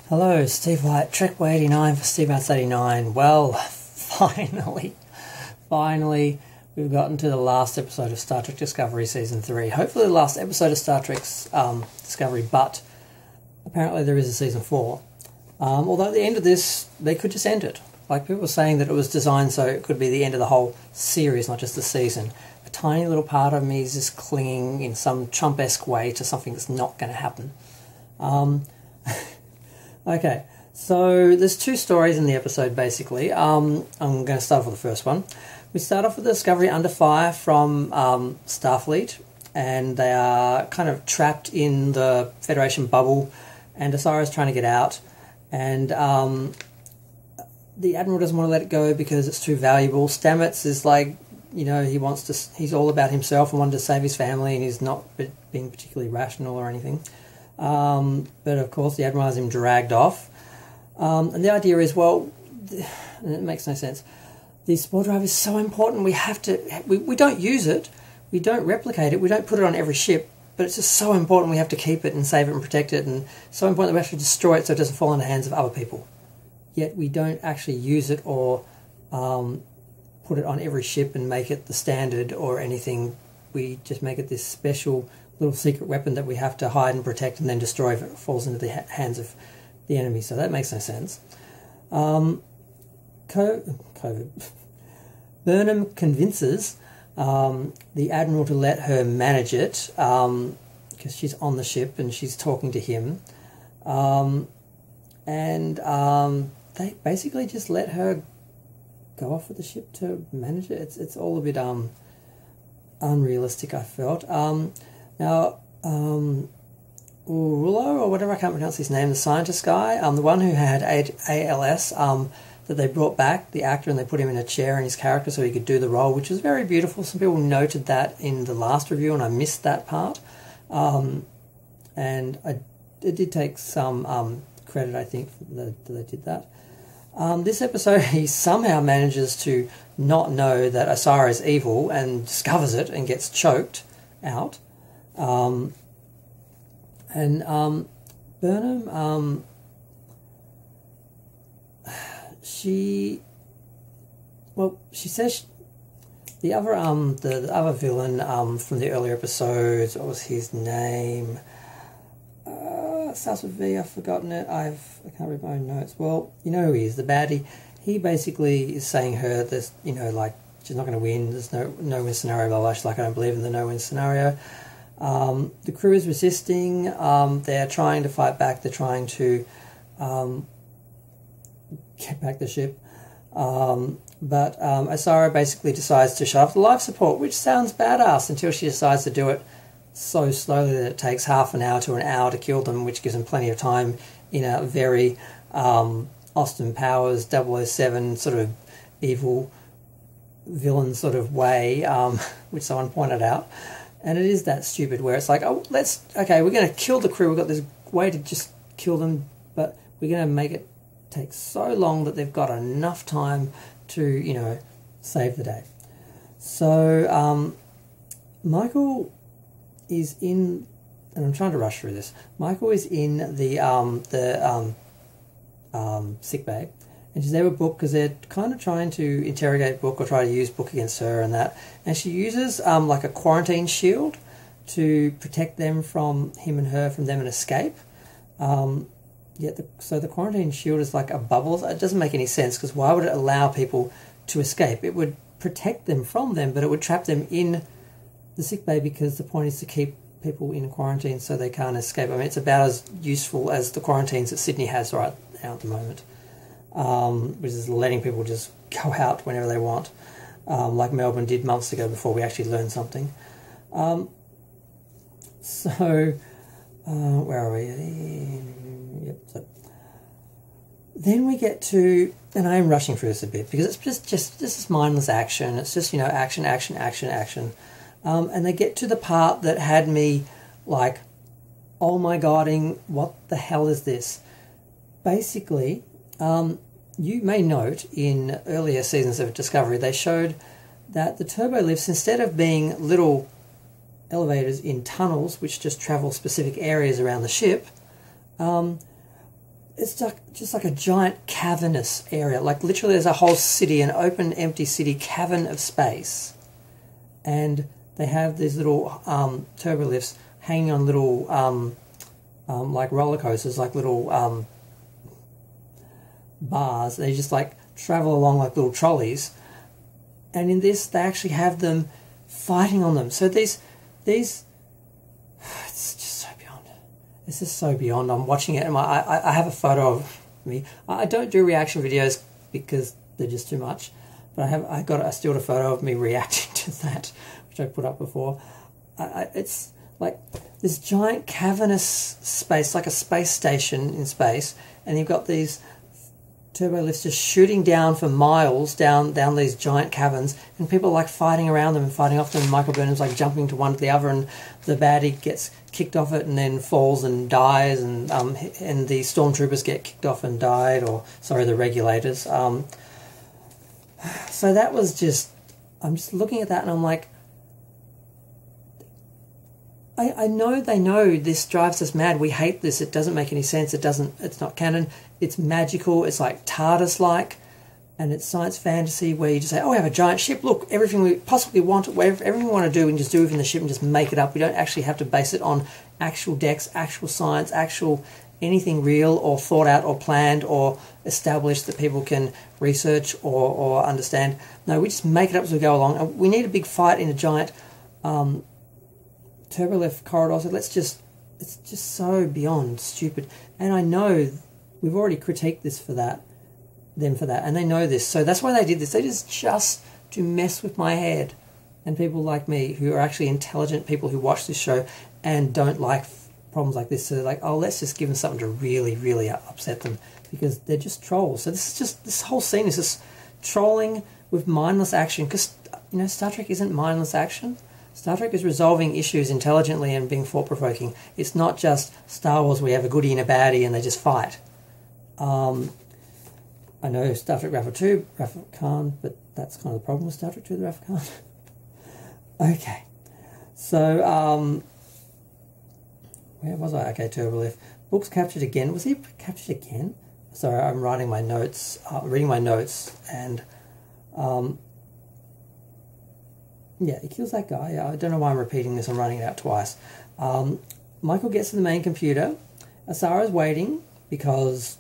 Hello, Steve White, Trekboy 89 for Steve Outs 89. Well, finally, we've gotten to the last episode of Star Trek Discovery Season 3. Hopefully the last episode of Star Trek's Discovery, but apparently there is a Season 4. Although at the end of this, they could just end it. Like people were saying that it was designed so it could be the end of the whole series, not just the season. A tiny little part of me is just clinging in some Trump-esque way to something that's not going to happen. Okay, so there's two stories in the episode, basically. I'm going to start off with the first one. We start off with the Discovery under fire from Starfleet, and they are kind of trapped in the Federation bubble, and Asara's trying to get out, and the Admiral doesn't want to let it go because it's too valuable. Stamets is like, you know, he's all about himself and wanted to save his family, and he's not being particularly rational or anything. But of course the Admiral has him dragged off. And the idea is, well, and it makes no sense. The spore drive is so important, we don't use it, we don't replicate it, we don't put it on every ship, but it's just so important we have to keep it and save it and protect it, and so important that we have to destroy it so it doesn't fall in the hands of other people. Yet we don't actually use it or put it on every ship and make it the standard or anything. We just make it this special little secret weapon that we have to hide and protect and then destroy if it falls into the hands of the enemy. So that makes no sense. Burnham convinces the Admiral to let her manage it because she's on the ship and she's talking to him. They basically just let her go off with the ship to manage it. It's all a bit unrealistic, I felt. Now, Urulo, or whatever, I can't pronounce his name, the scientist guy, the one who had ALS, that they brought back, the actor, and they put him in a chair in his character so he could do the role, which was very beautiful. Some people noted that in the last review, and I missed that part. And it did take some credit, I think, that they did that. This episode, he somehow manages to not know that Asara is evil and discovers it and gets choked out. Burnham, she says the other villain from the earlier episodes, what was his name? Starts with V, I've forgotten it. I can't read my own notes. Well, you know who he is, the baddie. He basically is saying her this, you know, like she's not going to win. There's no win scenario. Blah blah. She's like, I don't believe in the no win scenario. The crew is resisting. They're trying to fight back. They're trying to get back the ship. But Asara basically decides to shut off the life support, which sounds badass until she decides to do it so slowly that it takes half an hour to an hour to kill them, which gives them plenty of time in a very Austin Powers 007 sort of evil villain sort of way, which someone pointed out. And it is that stupid where it's like, oh, we're going to kill the crew. We've got this way to just kill them, but we're going to make it take so long that they've got enough time to, you know, save the day. So Michael is in, and I'm trying to rush through this. Michael is in the sick bay, and she's there with Book because they're kind of trying to interrogate Book or try to use Book against her and that. And she uses like a quarantine shield to protect them from him and her, from them and escape. So the quarantine shield is like a bubble. It doesn't make any sense because why would it allow people to escape? It would protect them from them, but it would trap them in the sick bay because the point is to keep people in quarantine so they can't escape. I mean, it's about as useful as the quarantines that Sydney has right now at the moment, which is letting people just go out whenever they want, like Melbourne did months ago before we actually learned something. Where are we? Yep. So then we get to, and I am rushing through this a bit because it's just this mindless action. It's just, you know, action. And they get to the part that had me like, oh my godding, what the hell is this? Basically, you may note in earlier seasons of Discovery, they showed that the turbo lifts, instead of being little elevators in tunnels which just travel specific areas around the ship, it's like, just like a giant cavernous area. Like literally there's a whole city, an open, empty city, cavern of space. And they have these little turbo lifts hanging on little like roller coasters, like little bars. They just like travel along like little trolleys. And in this, they actually have them fighting on them. So these, it's just so beyond. It's just so beyond. I'm watching it, and I have a photo of me. I don't do reaction videos because they're just too much. But I still got a photo of me reacting to that, which I put up before. It's like this giant cavernous space, like a space station in space, and you've got these turbo lifts just shooting down for miles down these giant caverns, and people like fighting around them and fighting off them. And Michael Burnham's like jumping to one to the other, and the baddie gets kicked off it and then falls and dies, and the stormtroopers get kicked off and died, or sorry, the regulators. So that was just, I'm just looking at that and I'm like, I know they know this drives us mad. We hate this. It doesn't make any sense. It's not canon. It's magical. It's like TARDIS-like, and it's science fantasy where you just say, oh, we have a giant ship. Look, everything we possibly want, everything we want to do, we can just do within the ship and just make it up. We don't actually have to base it on actual decks, actual science, actual anything real or thought out or planned or established that people can research or understand. No, we just make it up as we go along. And we need a big fight in a giant turbolift corridor, so it's just so beyond stupid. And I know we've already critiqued them for that, and they know this, so that's why they did this. They just to mess with my head, and people like me who are actually intelligent people who watch this show and don't like problems like this. So they're like, oh, let's just give them something to really, really upset them, because they're just trolls. So this whole scene is just trolling with mindless action, because Star Trek isn't mindless action. Star Trek is resolving issues intelligently and being thought-provoking. It's not just Star Wars where you have a goodie and a baddie and they just fight. I know Star Trek Wrath of Khan, but that's kind of the problem with Star Trek 2, the Wrath of Khan. Okay. So, where was I? Okay, Turbolift. Books captured again. Was he captured again? Sorry, I'm writing my notes, reading my notes, and yeah, he kills that guy. I don't know why I'm repeating this. I'm writing it out twice. Michael gets to the main computer. Asara's waiting because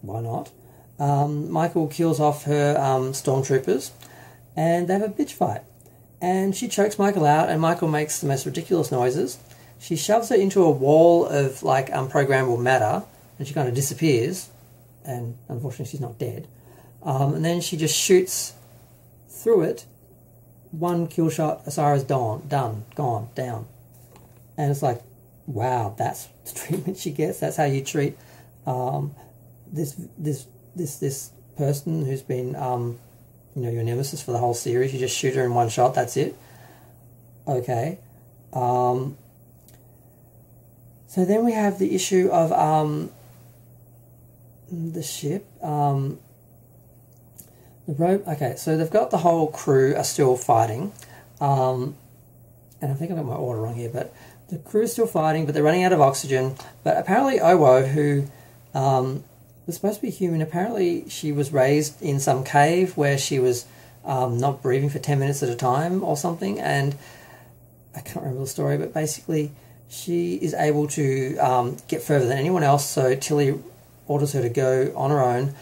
why not? Michael kills off her stormtroopers, and they have a bitch fight. And she chokes Michael out, and Michael makes the most ridiculous noises. She shoves her into a wall of like unprogrammable matter, and she kind of disappears. And unfortunately, she's not dead. And then she just shoots through it. One kill shot, Asara's gone, down. And it's like, wow, that's the treatment she gets. That's how you treat this person who's been your nemesis for the whole series. You just shoot her in one shot. That's it. Okay. So then we have the issue of the ship. Okay, so they've got the whole crew are still fighting, and I think I got my order wrong here, but the crew is still fighting, but they're running out of oxygen. But apparently Owo, who was supposed to be human, apparently she was raised in some cave where she was not breathing for 10 minutes at a time or something, and I can't remember the story, but basically she is able to get further than anyone else, so Tilly orders her to go on her own.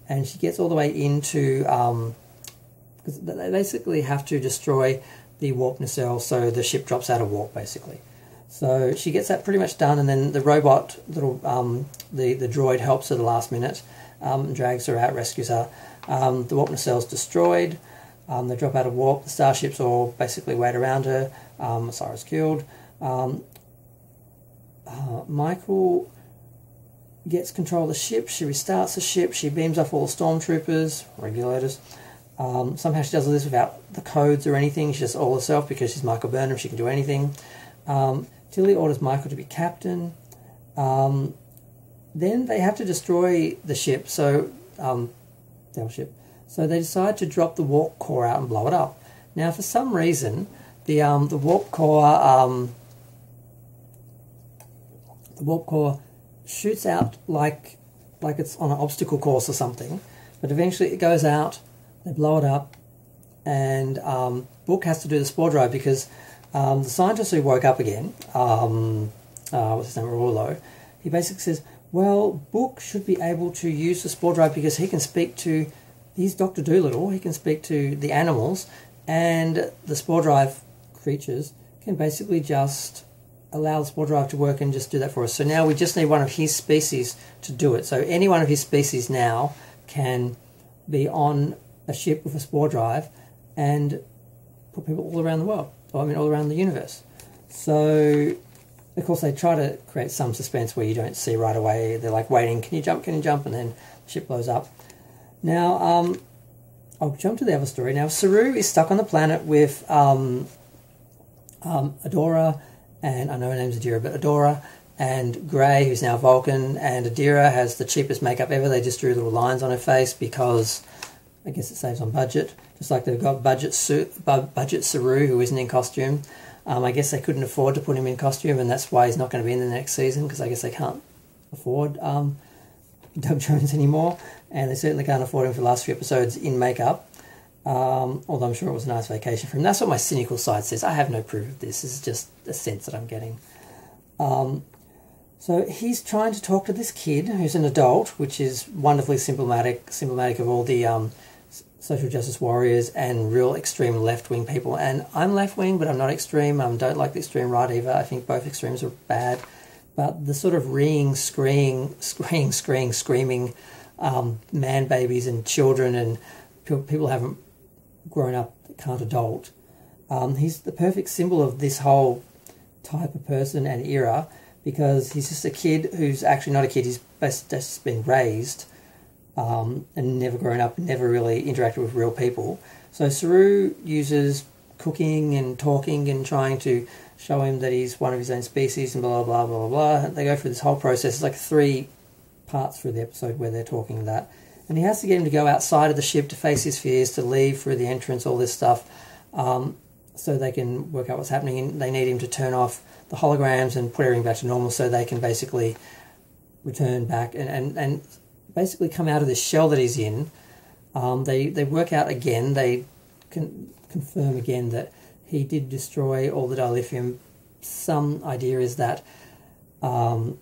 And she gets all the way into, because they basically have to destroy the warp nacelle so the ship drops out of warp, basically. So she gets that pretty much done, and then the robot, the droid helps her the last minute, drags her out, rescues her. The warp nacelle's destroyed, they drop out of warp, the starships all basically wait around her, Asara's killed. Michael gets control of the ship, she restarts the ship, she beams off all the stormtroopers, regulators. Somehow she does all this without the codes or anything, she does it all herself because she's Michael Burnham, she can do anything. Tilly orders Michael to be captain. Then they have to destroy the ship, so the ship. So they decide to drop the warp core out and blow it up. Now for some reason, the warp core shoots out like like it's on an obstacle course or something. But eventually it goes out, they blow it up, and Book has to do the spore drive because the scientist who woke up again, what's his name, Rollo, he basically says, well, Book should be able to use the spore drive because he can speak to, he's Dr. Dolittle, he can speak to the animals, and the spore drive creatures can basically just allow the spore drive to work and just do that for us. So now we just need one of his species to do it. So any one of his species now can be on a ship with a spore drive and put people all around the world, or I mean all around the universe. So of course they try to create some suspense where you don't see right away. They're like waiting, can you jump, and then the ship blows up. Now I'll jump to the other story. Now Saru is stuck on the planet with Adora, and I know her name's Adira, but Adora and Grey, who's now Vulcan, and Adira has the cheapest makeup ever. They just drew little lines on her face because I guess it saves on budget. Just like they've got budget Saru, who isn't in costume. I guess they couldn't afford to put him in costume, and that's why he's not going to be in the next season, because I guess they can't afford Doug Jones anymore, and they certainly can't afford him for the last few episodes in makeup. Although I'm sure it was a nice vacation for him. That's what my cynical side says. I have no proof of this. This is just a sense that I'm getting. So he's trying to talk to this kid who's an adult, which is wonderfully symptomatic of all the social justice warriors and real extreme left-wing people. And I'm left-wing, but I'm not extreme. I don't like the extreme right either. I think both extremes are bad. But the sort of screaming man babies and children and people haven't grown up that can't adult. He's the perfect symbol of this whole type of person and era, because he's just a kid who's actually not a kid. He's just been raised and never grown up, never really interacted with real people. So Saru uses cooking and talking and trying to show him that he's one of his own species and blah, blah, blah, blah, blah. They go through this whole process. It's like 3 parts through the episode where they're talking that. And he has to get him to go outside of the ship to face his fears, to leave through the entrance, all this stuff, so they can work out what's happening. And they need him to turn off the holograms and put everything back to normal so they can basically return back and basically come out of this shell that he's in. They work out again, they can confirm again that he did destroy all the dilithium. Some idea is that the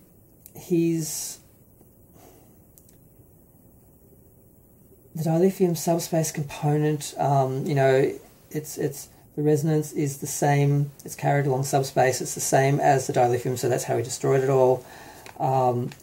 dilithium subspace component, it's the resonance is the same. It's carried along subspace. It's the same as the dilithium, so that's how he destroyed it all.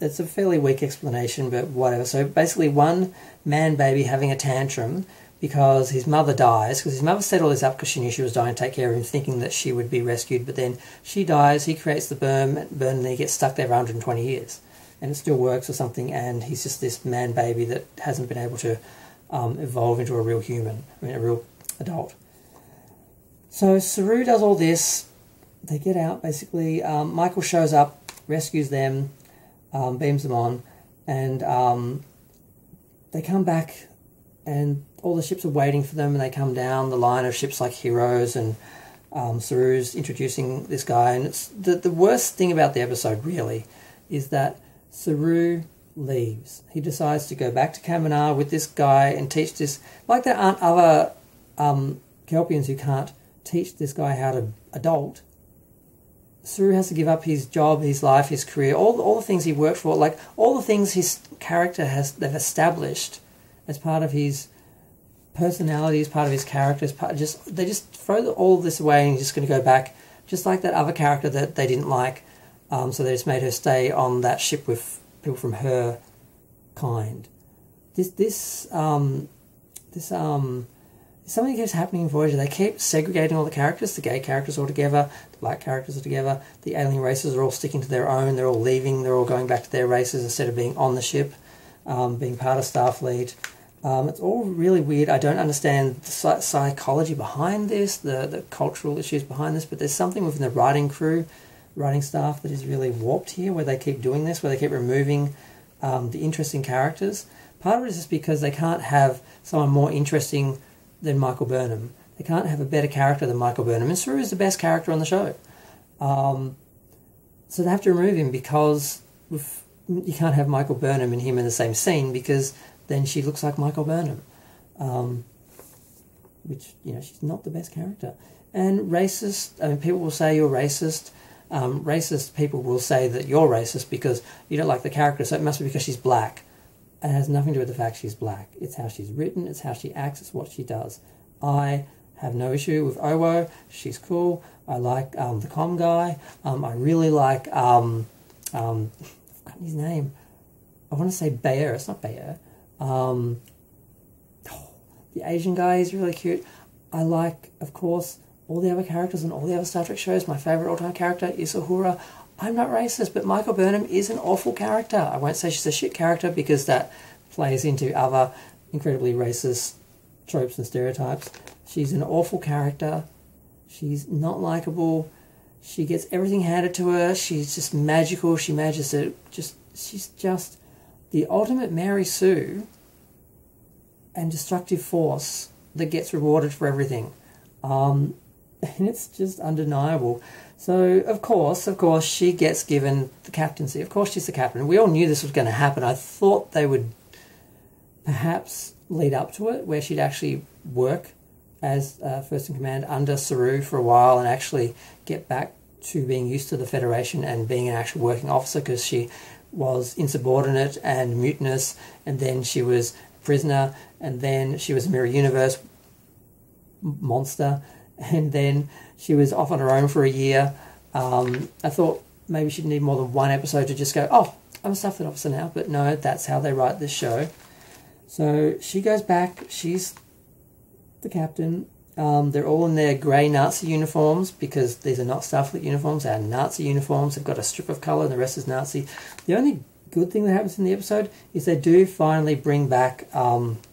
It's a fairly weak explanation, but whatever. So basically, one man baby having a tantrum because his mother dies, because his mother set all this up because she knew she was dying to take care of him, thinking that she would be rescued, but then she dies, he creates the burn, and he gets stuck there for 120 years. And it still works or something, and he's just this man baby that hasn't been able to evolve into a real human, a real adult. So Saru does all this, they get out basically, Michael shows up, rescues them, beams them on, and they come back and all the ships are waiting for them, and they come down the line of ships like Heroes, and Saru's introducing this guy, and it's the worst thing about the episode really is that Saru leaves. He decides to go back to Kaminar with this guy and teach this, like there aren't other Kelpians who can't teach this guy how to adult. Saru has to give up his job, his life, his career, all the things he worked for, like all the things his character they've established as part of his personality, as part of his character, they just throw all of this away and he's just going to go back, just like that other character that they didn't like. So they just made her stay on that ship with people from her kind. Something keeps happening in Voyager. They keep segregating all the characters. The gay characters all together, the black characters are together, the alien races are all sticking to their own, they're all leaving, they're all going back to their races instead of being on the ship, being part of Starfleet. It's all really weird. I don't understand the psychology behind this, the cultural issues behind this, but there's something within the writing staff that is really warped here, where they keep doing this, where they keep removing the interesting characters. Part of it is just because they can't have someone more interesting than Michael Burnham. They can't have a better character than Michael Burnham. And Saru is the best character on the show. So they have to remove him because with you can't have Michael Burnham and him in the same scene because then she looks like Michael Burnham, which, you know, she's not the best character. And racist, I mean, people will say you're racist. Racist people will say that you're racist because you don't like the character, so it must be because she's black. And it has nothing to do with the fact she's black. It's how she's written, it's how she acts, it's what she does. I have no issue with Owo. She's cool. I like the comm guy. I really like, I've forgotten his name. I want to say Bayer. It's not Bayer. The Asian guy is really cute. I like, of course, all the other characters and all the other Star Trek shows. My favourite all-time character is Uhura. I'm not racist, but Michael Burnham is an awful character. I won't say she's a shit character because that plays into other incredibly racist tropes and stereotypes. She's an awful character. She's not likable. She gets everything handed to her. She's just magical. She manages to she's just the ultimate Mary Sue and destructive force that gets rewarded for everything. And it's just undeniable. So, of course, she gets given the captaincy. Of course she's the captain. We all knew this was going to happen. I thought they would perhaps lead up to it, where she'd actually work as first in command under Saru for a while and actually get back to being used to the Federation and being an actual working officer, because she was insubordinate and mutinous, and then she was a prisoner, and then she was a mirror universe monster, and then she was off on her own for a year. I thought maybe she'd need more than one episode to just go, oh, I'm a Staff Fleet officer now, but no, that's how they write this show. So she goes back, she's the captain. They're all in their grey Nazi uniforms because these are not Starfleet uniforms, they're Nazi uniforms. They've got a strip of colour and the rest is Nazi. The only good thing that happens in the episode is they do finally bring back what's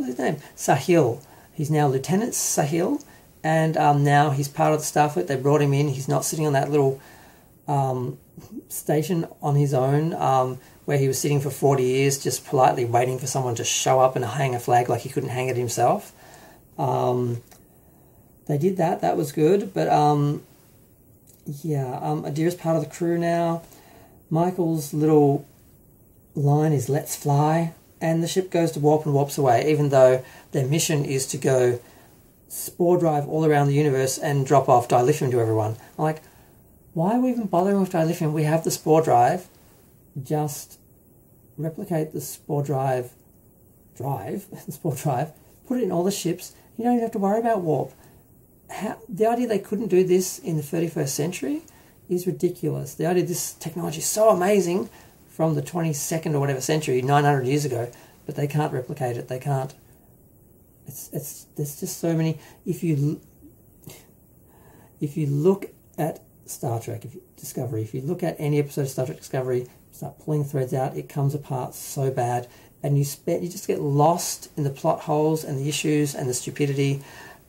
his name? Sahil. He's now Lieutenant Sahil, and now he's part of the Starfleet. They brought him in. He's not sitting on that little station on his own where he was sitting for 40 years just politely waiting for someone to show up and hang a flag like he couldn't hang it himself. They did that. That was good. But, Adira's part of the crew now. Michael's little line is "Let's fly." And the ship goes to warp and warps away, even though their mission is to go spore drive all around the universe and drop off dilithium to everyone. I'm like, why are we even bothering with dilithium? We have the spore drive. Just replicate the spore drive, put it in all the ships. You don't even have to worry about warp. The idea they couldn't do this in the 31st century is ridiculous. The idea this technology is so amazing from the 22nd or whatever century, 900 years ago, but they can't replicate it. They can't. There's just so many. If you look at Star Trek Discovery, if you look at any episode of Star Trek Discovery, start pulling threads out, it comes apart so bad, and you just get lost in the plot holes and the issues and the stupidity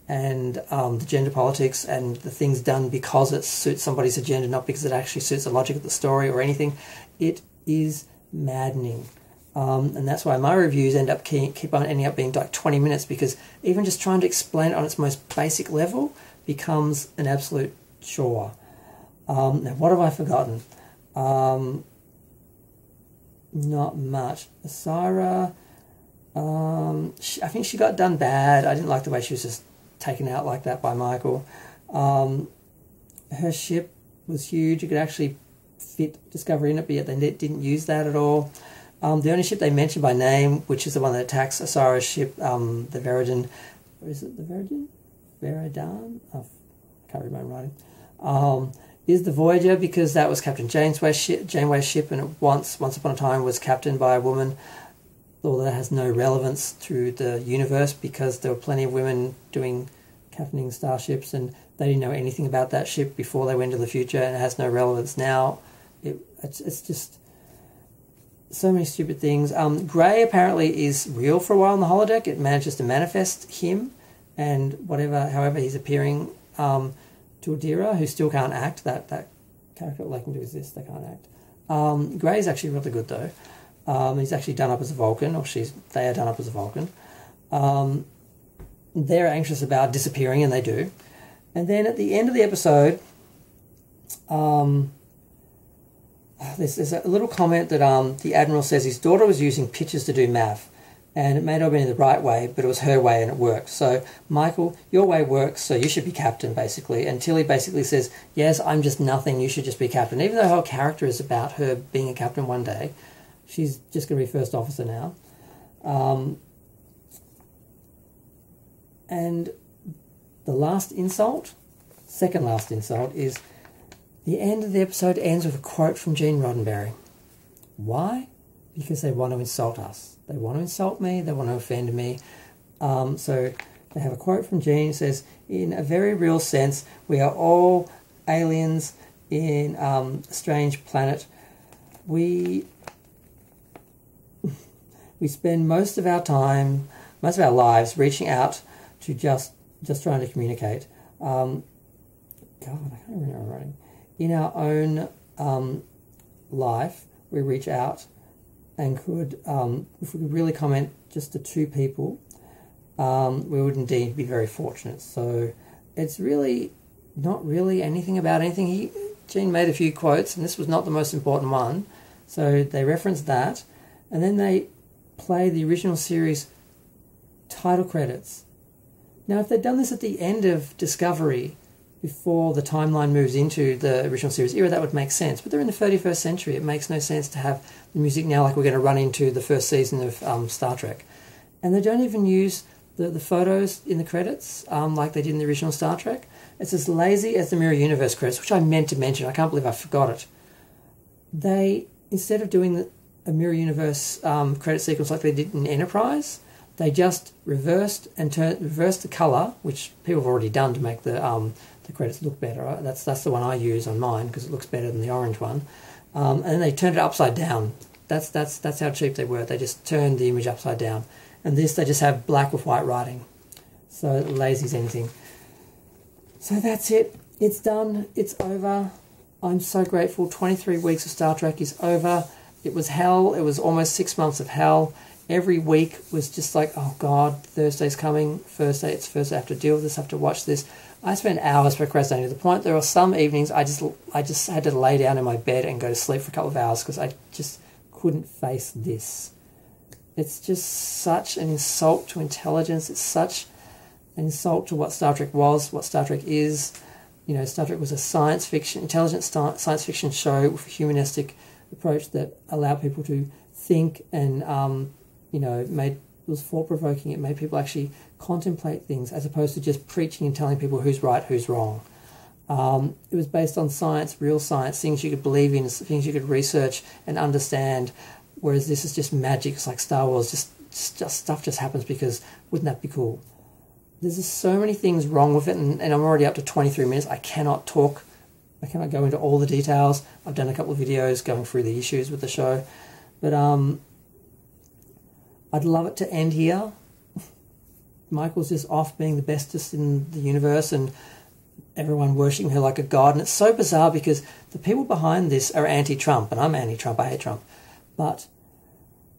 and the gender politics and the things done because it suits somebody's agenda, not because it actually suits the logic of the story or anything. It is maddening. And that's why my reviews keep on ending up being like 20 minutes, because even just trying to explain it on its most basic level becomes an absolute chore. Now, what have I forgotten? Not much. Asira, I think she got done bad. I didn't like the way she was just taken out like that by Michael. Her ship was huge. You could actually fit Discovery in it, but yet they didn't use that at all. The only ship they mentioned by name, which is the one that attacks Asira's ship, the Veridan. Or is it the Veridan? Veridan? I can't read my writing. Is the Voyager, because that was Captain Janeway's ship, and it once upon a time was captained by a woman, although that has no relevance to the universe because there were plenty of women doing captaining starships and they didn't know anything about that ship before they went to the future, and it has no relevance now. It's just so many stupid things. Gray apparently is real for a while on the holodeck. It manages to manifest him and however he's appearing to Adira, who still can't act. That character they can do is this, they can't act. Gray's actually really good though. He's actually done up as a Vulcan, they are done up as a Vulcan. They're anxious about disappearing, and they do. And then at the end of the episode, there's a little comment that the Admiral says his daughter was using pictures to do math, and it may not have been the right way, but it was her way and it worked. So, Michael, your way works, so you should be captain, basically. And Tilly basically says, yes, I'm just nothing, you should just be captain. Even though her whole character is about her being a captain one day, she's just going to be first officer now. And the last insult, second last insult, is the end of the episode ends with a quote from Gene Roddenberry. Why? Because they want to insult us. They want to insult me, they want to offend me. So they have a quote from Gene. It says, in a very real sense, we are all aliens in a strange planet. We spend most of our time, most of our lives reaching out to just trying to communicate. God, I can't remember what I'm writing. In our own life, we reach out and could, if we could really comment just to two people, we would indeed be very fortunate. So it's really not really anything about anything. Gene made a few quotes, and this was not the most important one. So they referenced that, and then they play the original series title credits. Now, if they'd done this at the end of Discovery, before the timeline moves into the original series era, that would make sense. But they're in the 31st century. It makes no sense to have the music now like we're going to run into the first season of Star Trek. And they don't even use the photos in the credits like they did in the original Star Trek. It's as lazy as the Mirror Universe credits, which I meant to mention. I can't believe I forgot it. They, instead of doing a Mirror Universe credit sequence like they did in Enterprise, they just reversed the colour, which people have already done to make the credits look better. Right? That's the one I use on mine because it looks better than the orange one. And then they turned it upside down. That's how cheap they were. They just turned the image upside down. And this, they just have black with white writing. So lazy as anything. So that's it. It's done. It's over. I'm so grateful. 23 weeks of Star Trek is over. It was hell. It was almost 6 months of hell. Every week was just like, oh God, Thursday's coming. Thursday, it's Thursday. I have to deal with this. I have to watch this. I spent hours procrastinating to the point there were some evenings I just had to lay down in my bed and go to sleep for a couple of hours because I just couldn't face this. It's just such an insult to intelligence. It's such an insult to what Star Trek was, what Star Trek is. You know, Star Trek was a science fiction, intelligent science fiction show with a humanistic approach that allowed people to think and, it was thought-provoking. It made people actually contemplate things as opposed to just preaching and telling people who's right, who's wrong. It was based on science, real science, things you could believe in, things you could research and understand, whereas this is just magic. It's like Star Wars, just stuff just happens because wouldn't that be cool? There's just so many things wrong with it, and I'm already up to 23 minutes. I cannot go into all the details. I've done a couple of videos going through the issues with the show, but I'd love it to end here. Michael's just off being the bestest in the universe and everyone worshipping her like a god. And it's so bizarre because the people behind this are anti-Trump, and I'm anti-Trump, I hate Trump. But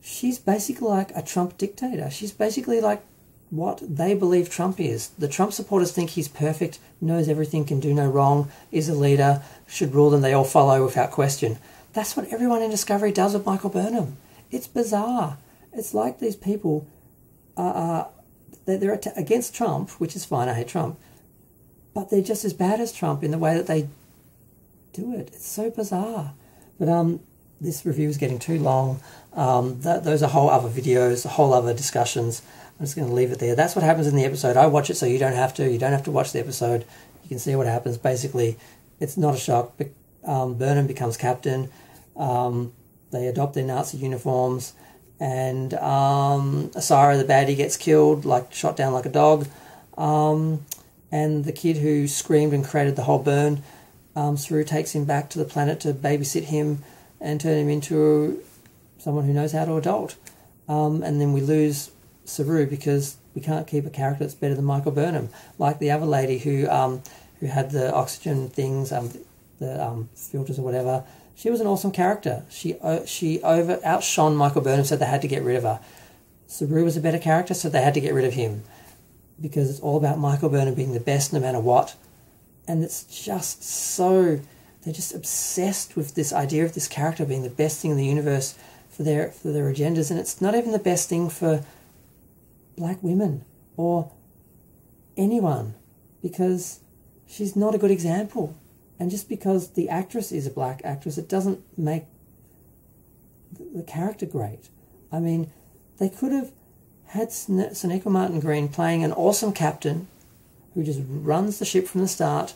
she's basically like a Trump dictator. She's basically like what they believe Trump is. The Trump supporters think he's perfect, knows everything, can do no wrong, is a leader, should rule them, they all follow without question. That's what everyone in Discovery does with Michael Burnham. It's bizarre. It's like these people they're against Trump, which is fine, I hate Trump, but they're just as bad as Trump in the way that they do it. It's so bizarre. But this review is getting too long. Those are whole other videos, whole other discussions. I'm just going to leave it there. That's what happens in the episode. I watch it so you don't have to. You don't have to watch the episode. You can see what happens. Basically, it's not a shock. Burnham becomes captain. They adopt their Nazi uniforms. And Asara, the baddie, gets killed, shot down like a dog. And the kid who screamed and created the whole burn, Saru takes him back to the planet to babysit him and turn him into someone who knows how to adult. And then we lose Saru because we can't keep a character that's better than Michael Burnham, like the other lady who had the oxygen things, the filters or whatever. She was an awesome character. She outshone Michael Burnham, so they had to get rid of her. Saru was a better character, so they had to get rid of him because it's all about Michael Burnham being the best no matter what. And it's just so they're just obsessed with this idea of this character being the best thing in the universe for their agendas, and it's not even the best thing for black women or anyone, because she's not a good example. And just because the actress is a black actress, it doesn't make the character great. I mean, they could have had Sonequa Martin Green playing an awesome captain who just runs the ship from the start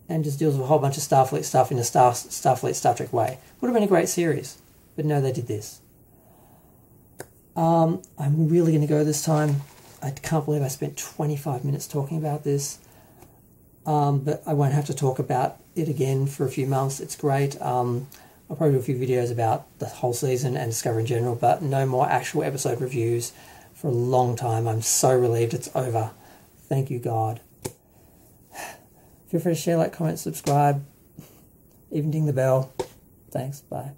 and just deals with a whole bunch of Starfleet stuff in a Starfleet Star Trek way. Would have been a great series. But no, they did this. I'm really going to go this time. I can't believe I spent 25 minutes talking about this. But I won't have to talk about it again for a few months. It's great. I'll probably do a few videos about the whole season and Discovery in general, but no more actual episode reviews for a long time. I'm so relieved it's over. Thank you, God. Feel free to share, like, comment, subscribe, even ding the bell. Thanks. Bye.